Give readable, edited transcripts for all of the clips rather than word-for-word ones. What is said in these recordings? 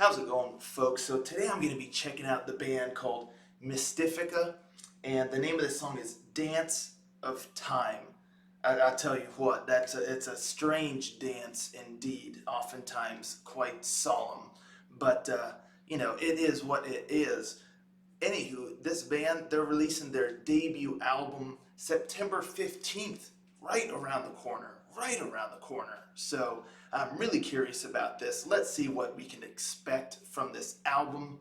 How's it going, folks? So today I'm going to be checking out the band called Mistyfica, and the name of the song is Dance of Time. I tell you what, it's a strange dance indeed, oftentimes quite solemn, but it is what it is. Anywho, this band, they're releasing their debut album September 15th, right around the corner. So I'm really curious about this. Let's see what we can expect from this album.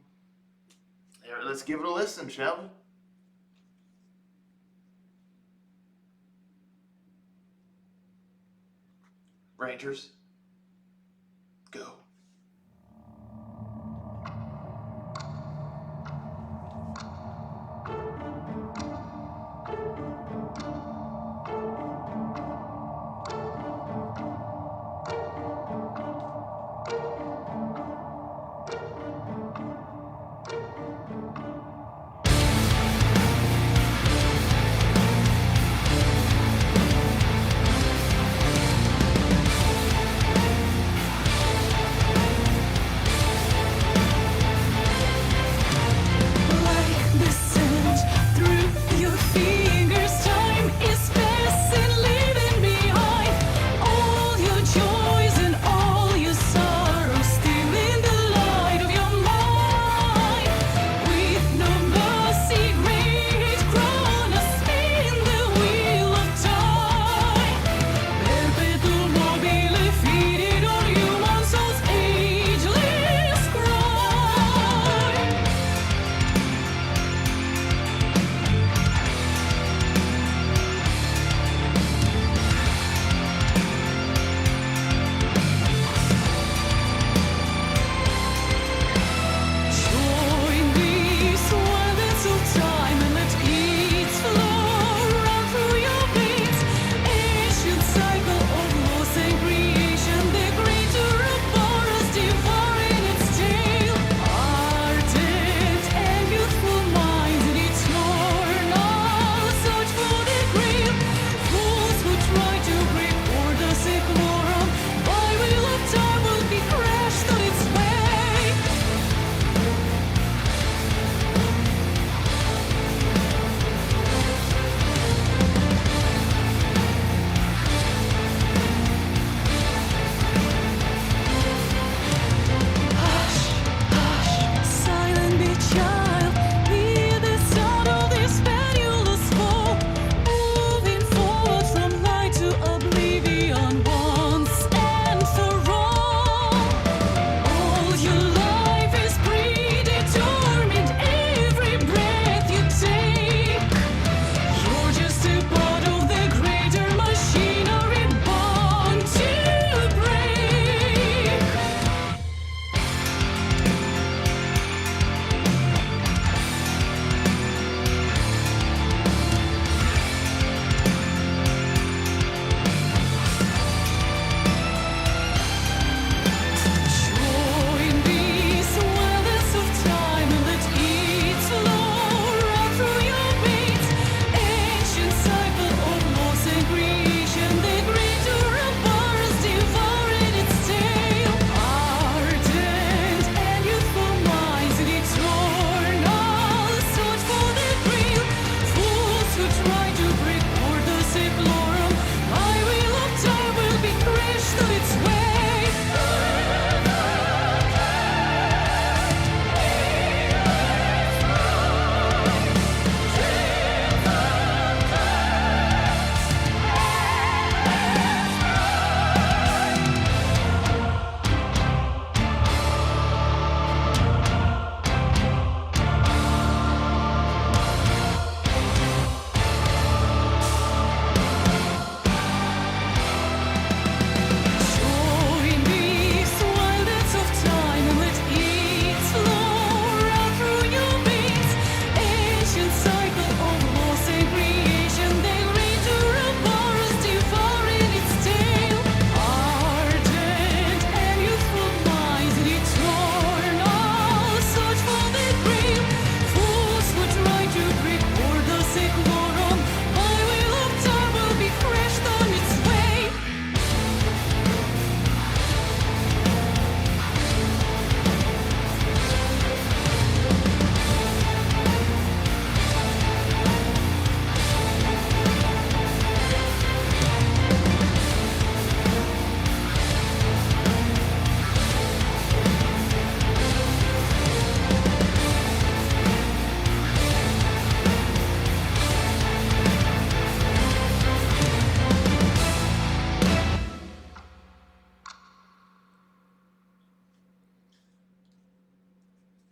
Here, let's give it a listen, shall we? Rangers, go.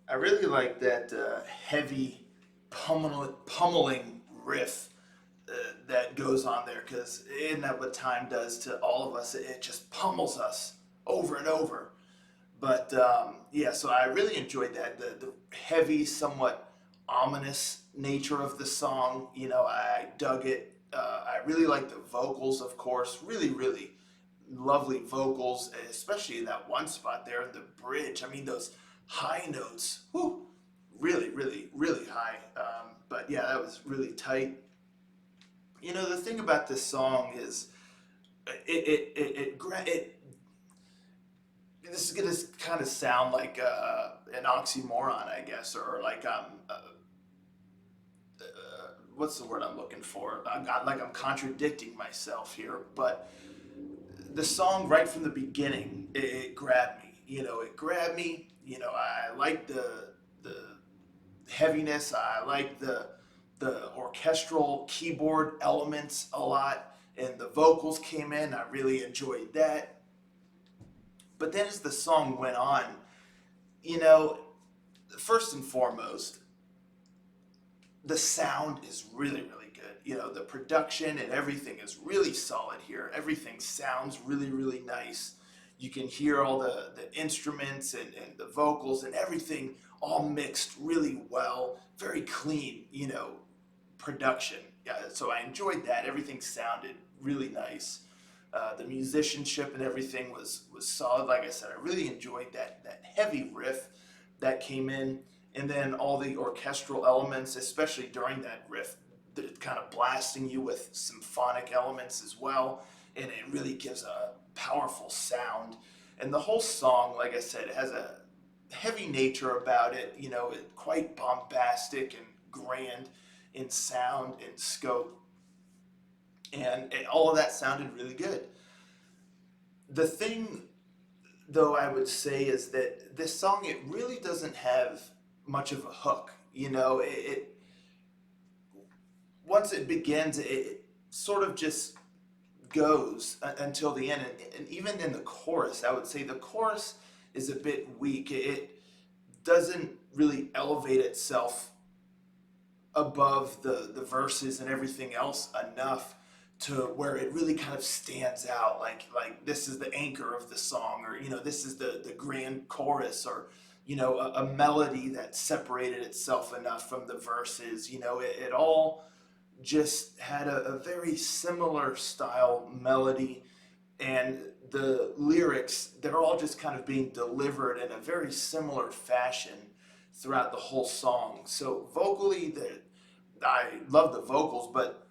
I really like that heavy pummeling riff that goes on there because isn't that what time does to all of us? It just pummels us over and over. But yeah, so I really enjoyed that the heavy, somewhat ominous nature of the song. I dug it. I really like the vocals, of course. Really, really lovely vocals, especially in that one spot there in the bridge. I mean, those high notes, whew, really, really, really high. But yeah, that was really tight. The thing about this song is it this is gonna kind of sound like an oxymoron, I guess, or like what's the word I'm looking for? I'm contradicting myself here, but the song right from the beginning, it grabbed me. It grabbed me. I like the heaviness. I like the orchestral keyboard elements a lot, and the vocals came in. I really enjoyed that. But then as the song went on, you know, first and foremost, the sound is really, really good. The production and everything is really solid here. Everything sounds really, really nice. You can hear all the instruments and the vocals and everything all mixed really well. Very clean, production. Yeah, so I enjoyed that. Everything sounded really nice. The musicianship and everything was solid. Like I said, I really enjoyed that heavy riff that came in, and then all the orchestral elements, especially during that riff, kind of blasting you with symphonic elements as well, and it really gives a powerful sound. And the whole song, like I said, has a heavy nature about it. Quite bombastic and grand in sound and scope, and all of that sounded really good. The thing, though, I would say is that this song, it really doesn't have much of a hook. Once it begins, it sort of just goes until the end. And even in the chorus, I would say the chorus is a bit weak. It doesn't really elevate itself above the verses and everything else enough to where it really kind of stands out, like this is the anchor of the song, or this is the grand chorus, or a melody that separated itself enough from the verses. It all just had a very similar style melody, and the lyrics, they're all just kind of being delivered in a very similar fashion throughout the whole song. So vocally, I love the vocals, but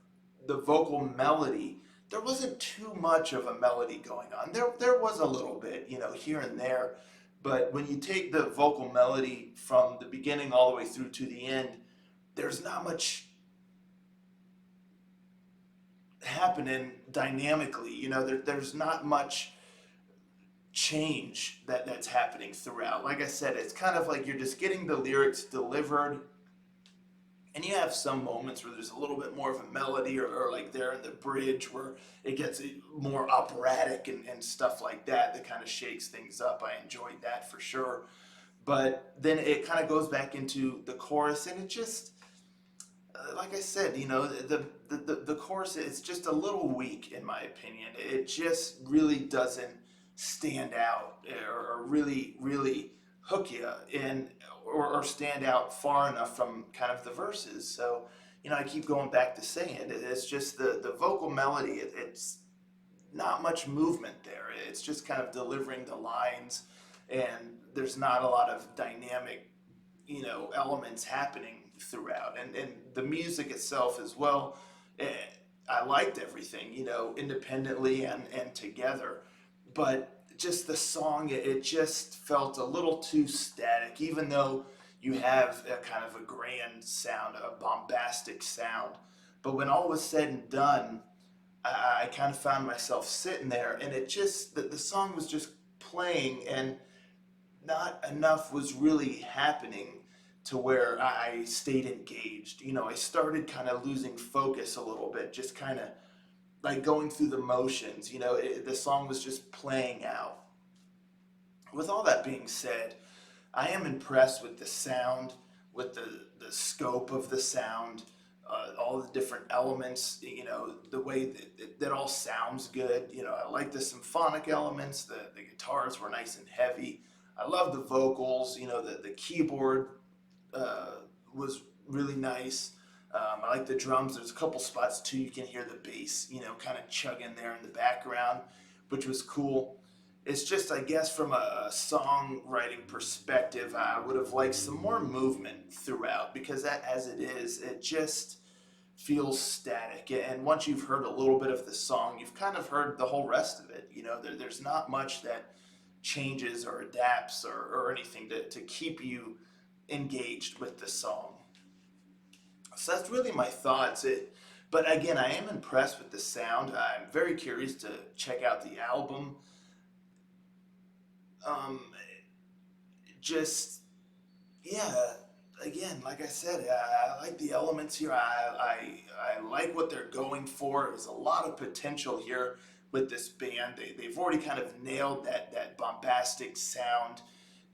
the vocal melody, there wasn't too much of a melody going on. There was a little bit, here and there, but when you take the vocal melody from the beginning all the way through to the end, there's not much happening dynamically. There's not much change that's happening throughout. Like I said, it's kind of like you're just getting the lyrics delivered, and you have some moments where there's a little bit more of a melody, or like there in the bridge where it gets more operatic and stuff like that kind of shakes things up. I enjoyed that for sure. But then it kind of goes back into the chorus, and it just, like I said, the chorus is just a little weak in my opinion. It just really doesn't stand out, or really, really hook you in, or stand out far enough from kind of the verses. So, I keep going back to saying it's just the vocal melody. It's not much movement there. It's just kind of delivering the lines, and there's not a lot of dynamic, elements happening throughout. And the music itself as well. eh, I liked everything, independently and together. But just the song, it just felt a little too static, even though you have a kind of a grand sound, a bombastic sound. But when all was said and done, I kind of found myself sitting there, and it just, the song was just playing, and not enough was really happening to where I stayed engaged. I started kind of losing focus a little bit, just kind of like going through the motions. The song was just playing out. With all that being said, I am impressed with the sound, with the scope of the sound, all the different elements, the way that all sounds good. I like the symphonic elements, the guitars were nice and heavy. I love the vocals, the keyboard uh, was really nice. I like the drums. There's a couple spots too you can hear the bass, kind of chugging there in the background, which was cool. It's just, I guess, from a songwriting perspective, I would have liked some more movement throughout because that, as it is, it just feels static. And once you've heard a little bit of the song, you've kind of heard the whole rest of it. There's not much that changes or adapts or anything to keep you engaged with the song. So that's really my thoughts. But again, I am impressed with the sound. I'm very curious to check out the album. Um, just yeah, again, like I said, I like the elements here. I like what they're going for. There's a lot of potential here with this band. They've already kind of nailed that bombastic sound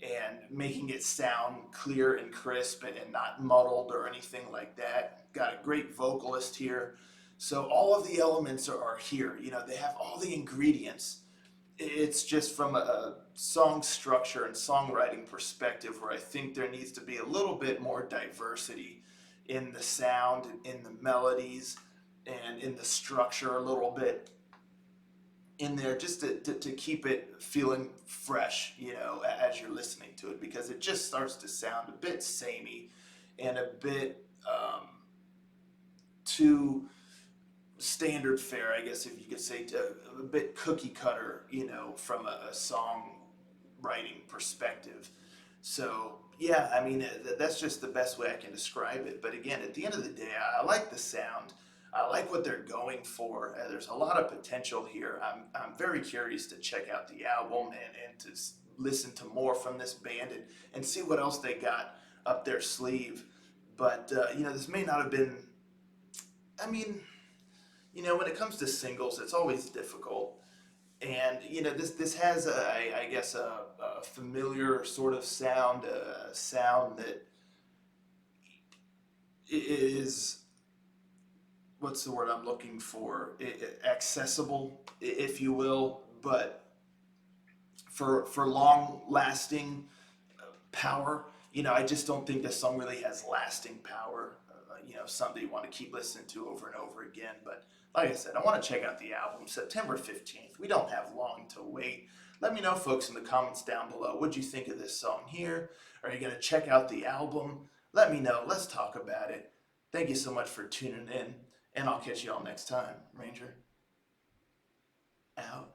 and making it sound clear and crisp and not muddled or anything like that. Got a great vocalist here. So all of the elements are here. They have all the ingredients. It's just from a song structure and songwriting perspective where I think there needs to be a little bit more diversity in the sound, in the melodies, and in the structure a little bit in there just to keep it feeling fresh, as you're listening to it, because it just starts to sound a bit samey and a bit too standard fare, I guess, if you could say, a bit cookie cutter, from a songwriting perspective. So, yeah, I mean, that's just the best way I can describe it. But again, at the end of the day, I like the sound. I like what they're going for. There's a lot of potential here. I'm very curious to check out the album and to listen to more from this band and see what else they got up their sleeve. But, this may not have been, I mean, when it comes to singles, it's always difficult. And this has I guess a familiar sort of sound, a sound that is, what's the word I'm looking for? Accessible, if you will, but for long lasting power. I just don't think this song really has lasting power. Something you want to keep listening to over and over again. But like I said, I want to check out the album September 15th. We don't have long to wait. Let me know, folks, in the comments down below. What'd you think of this song here? Are you going to check out the album? Let me know. Let's talk about it. Thank you so much for tuning in, and I'll catch you all next time. Ranger, out.